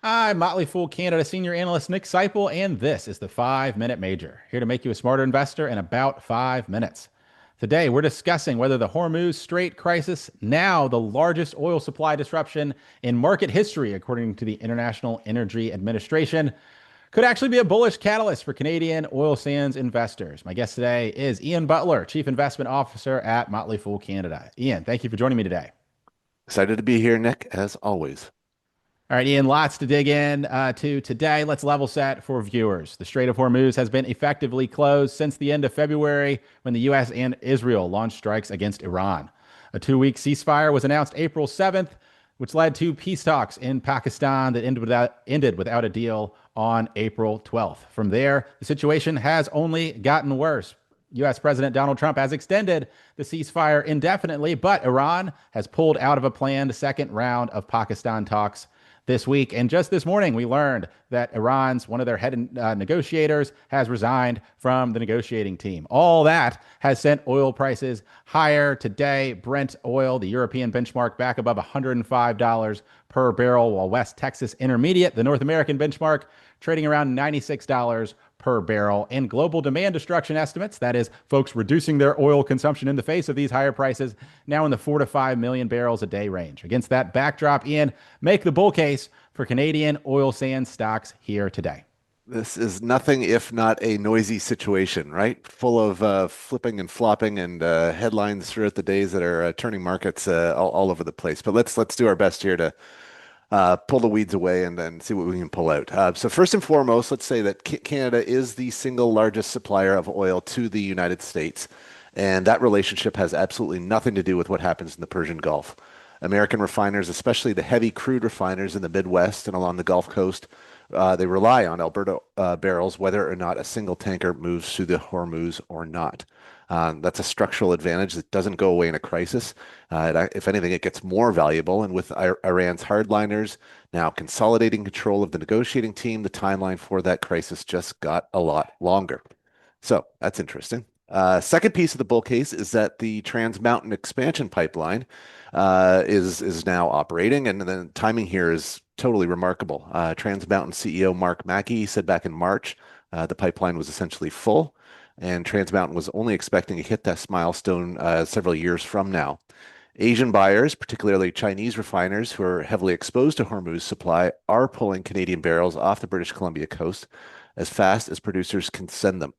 I'm Motley Fool Canada Senior Analyst Nick Seipel, and this is the 5 Minute Major, here to make you a smarter investor in about 5 minutes. Today, we're discussing whether the Hormuz Strait crisis, now the largest oil supply disruption in market history, according to the International Energy Administration, could actually be a bullish catalyst for Canadian oil sands investors. My guest today is Ian Butler, Chief Investment Officer at Motley Fool Canada. Ian, thank you for joining me today. Excited to be here, Nick, as always. All right, Ian, lots to dig in to today. Let's level set for viewers. The Strait of Hormuz has been effectively closed since the end of February when the U.S. and Israel launched strikes against Iran. A 2 week ceasefire was announced April 7th, which led to peace talks in Pakistan that ended without a deal on April 12th. From there, the situation has only gotten worse. U.S. President Donald Trump has extended the ceasefire indefinitely, but Iran has pulled out of a planned second round of Pakistan talks this week. And just this morning, we learned that Iran's one of their head negotiators has resigned from the negotiating team. All that has sent oil prices higher today. Brent oil, the European benchmark, back above $105 per barrel, while West Texas Intermediate, the North American benchmark, trading around $96 per barrel. And global demand destruction estimates, that is, folks reducing their oil consumption in the face of these higher prices, now in the 4 to 5 million barrels a day range. Against that backdrop, Ian, make the bull case for Canadian oil sands stocks here today. This is nothing if not a noisy situation, right? Full of flipping and flopping and headlines throughout the days that are turning markets all over the place. But let's do our best here to pull the weeds away and then see what we can pull out. So first and foremost, let's say that Canada is the single largest supplier of oil to the United States, and that relationship has absolutely nothing to do with what happens in the Persian Gulf. American refiners, especially the heavy crude refiners in the Midwest and along the Gulf Coast, they rely on Alberta barrels, whether or not a single tanker moves through the Hormuz or not. That's a structural advantage that doesn't go away in a crisis. If anything, it gets more valuable. And with Iran's hardliners now consolidating control of the negotiating team, the timeline for that crisis just got a lot longer. So that's interesting. Second piece of the bull case is that the Trans Mountain expansion pipeline is now operating, and the timing here is totally remarkable. Trans Mountain CEO Mark Mackey said back in March the pipeline was essentially full, and Trans Mountain was only expecting to hit that milestone several years from now. Asian buyers, particularly Chinese refiners who are heavily exposed to Hormuz supply, are pulling Canadian barrels off the British Columbia coast as fast as producers can send them.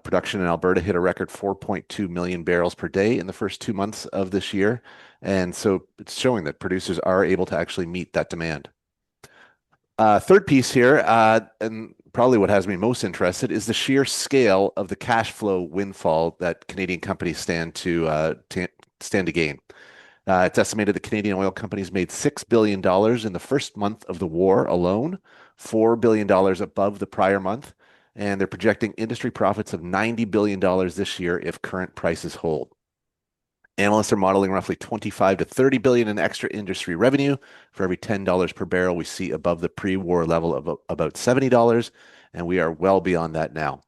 Production in Alberta hit a record 4.2 million barrels per day in the first 2 months of this year. And so it's showing that producers are able to actually meet that demand. Third piece here, and probably what has me most interested, is the sheer scale of the cash flow windfall that Canadian companies stand to gain. It's estimated that Canadian oil companies made $6 billion in the first month of the war alone, $4 billion above the prior month, and they're projecting industry profits of $90 billion this year if current prices hold. Analysts are modeling roughly 25 to 30 billion in extra industry revenue for every $10 per barrel we see above the pre-war level of about $70, and we are well beyond that now.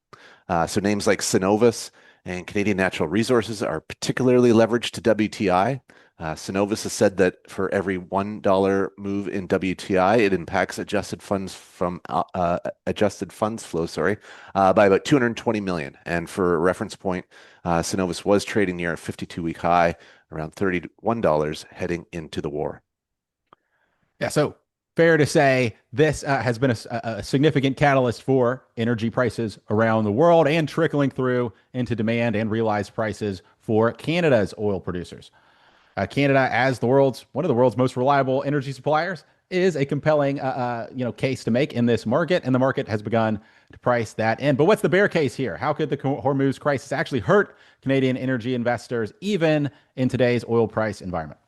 So names like Cenovus and Canadian Natural Resources are particularly leveraged to WTI. Cenovus has said that for every $1 move in WTI, it impacts adjusted funds flow, by about 220 million. And for a reference point, Cenovus was trading near a 52-week high, around $31 heading into the war. Yeah, so fair to say this has been a significant catalyst for energy prices around the world and trickling through into demand and realized prices for Canada's oil producers. Canada, as one of the world's most reliable energy suppliers, is a compelling case to make in this market, and the market has begun to price that in. But what's the bear case here? How could the Hormuz crisis actually hurt Canadian energy investors, even in today's oil price environment?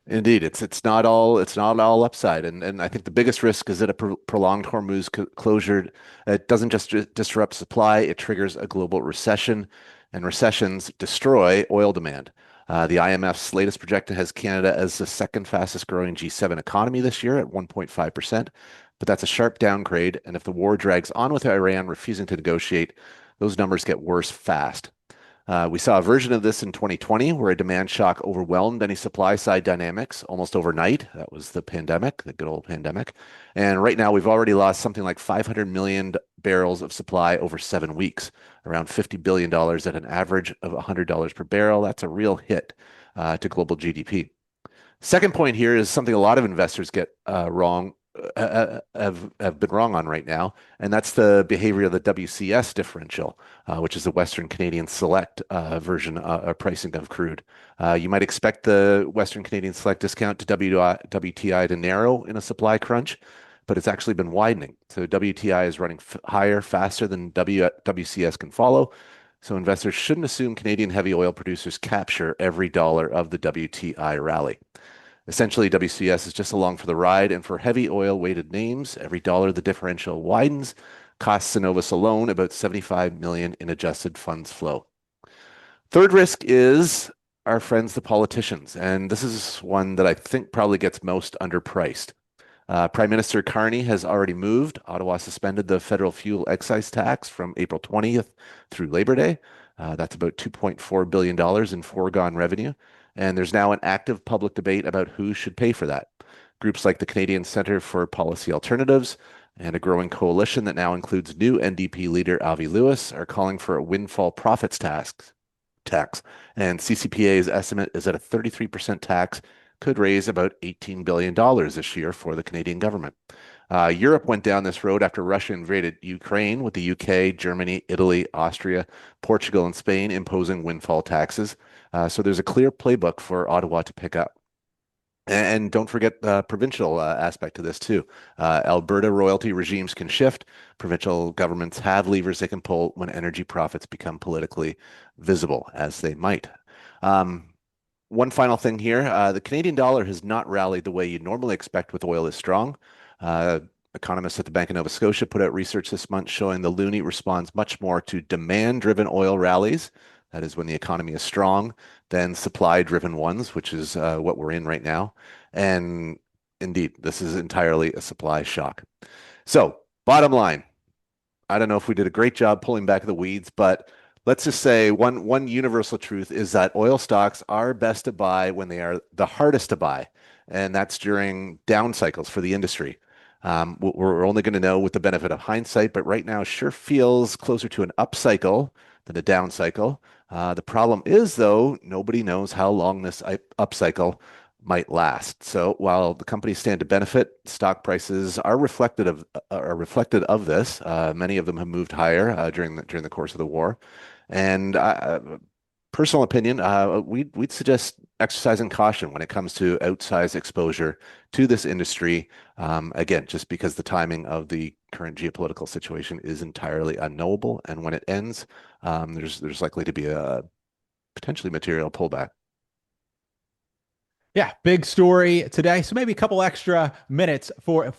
Indeed, it's not all upside, and I think the biggest risk is that a prolonged Hormuz closure, it doesn't just disrupt supply, it triggers a global recession, and recessions destroy oil demand. The IMF's latest projection has Canada as the second fastest growing G7 economy this year at 1.5%, but that's a sharp downgrade. And if the war drags on with Iran refusing to negotiate, those numbers get worse fast. We saw a version of this in 2020 where a demand shock overwhelmed any supply side dynamics almost overnight. That was the pandemic, the good old pandemic. And right now, we've already lost something like 500 million barrels of supply over 7 weeks, around $50 billion at an average of $100 per barrel. That's a real hit to global GDP. Second point here is something a lot of investors get wrong, have been wrong on right now, and that's the behavior of the WCS differential, which is the Western Canadian Select version pricing of crude. You might expect the Western Canadian Select discount to WTI to narrow in a supply crunch, but it's actually been widening. So WTI is running higher, faster than WCS can follow. So investors shouldn't assume Canadian heavy oil producers capture every dollar of the WTI rally. Essentially, WCS is just along for the ride, and for heavy oil weighted names, every dollar the differential widens costs Cenovus alone about 75 million in adjusted funds flow. Third risk is our friends, the politicians, and this is one that I think probably gets most underpriced. Prime Minister Carney has already moved. Ottawa suspended the federal fuel excise tax from April 20th through Labor Day. That's about $2.4 billion in foregone revenue. And there's now an active public debate about who should pay for that. Groups like the Canadian Centre for Policy Alternatives and a growing coalition that now includes new NDP leader Avi Lewis are calling for a windfall profits tax. And CCPA's estimate is that a 33% tax could raise about $18 billion this year for the Canadian government. Europe went down this road after Russia invaded Ukraine, with the UK, Germany, Italy, Austria, Portugal, and Spain imposing windfall taxes. So there's a clear playbook for Ottawa to pick up. And don't forget the provincial aspect to this too. Alberta royalty regimes can shift. Provincial governments have levers they can pull when energy profits become politically visible, as they might. One final thing here. The Canadian dollar has not rallied the way you'd normally expect with oil is strong. Economists at the Bank of Nova Scotia put out research this month showing the loonie responds much more to demand-driven oil rallies. That is when the economy is strong, than supply-driven ones, which is what we're in right now. And indeed, this is entirely a supply shock. So, bottom line, I don't know if we did a great job pulling back the weeds, but let's just say one universal truth is that oil stocks are best to buy when they are the hardest to buy, and that's during down cycles for the industry. We're only going to know with the benefit of hindsight, but right now sure feels closer to an up cycle than a down cycle. The problem is, though, nobody knows how long this up cycle might last. So while the companies stand to benefit, stock prices are reflected of this. Many of them have moved higher during the course of the war, and personal opinion, we'd suggest exercising caution when it comes to outsized exposure to this industry. Again, just because the timing of the current geopolitical situation is entirely unknowable, and when it ends, there's likely to be a potentially material pullback. Yeah, big story today. So maybe a couple extra minutes for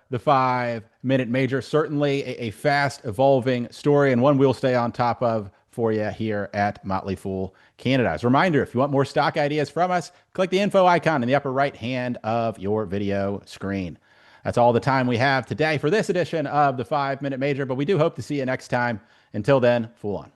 the 5 minute major. Certainly a fast evolving story, and one we'll stay on top of for you here at Motley Fool Canada. As a reminder, if you want more stock ideas from us, click the info icon in the upper right hand of your video screen. That's all the time we have today for this edition of the 5 minute major, but we do hope to see you next time. Until then, Fool on.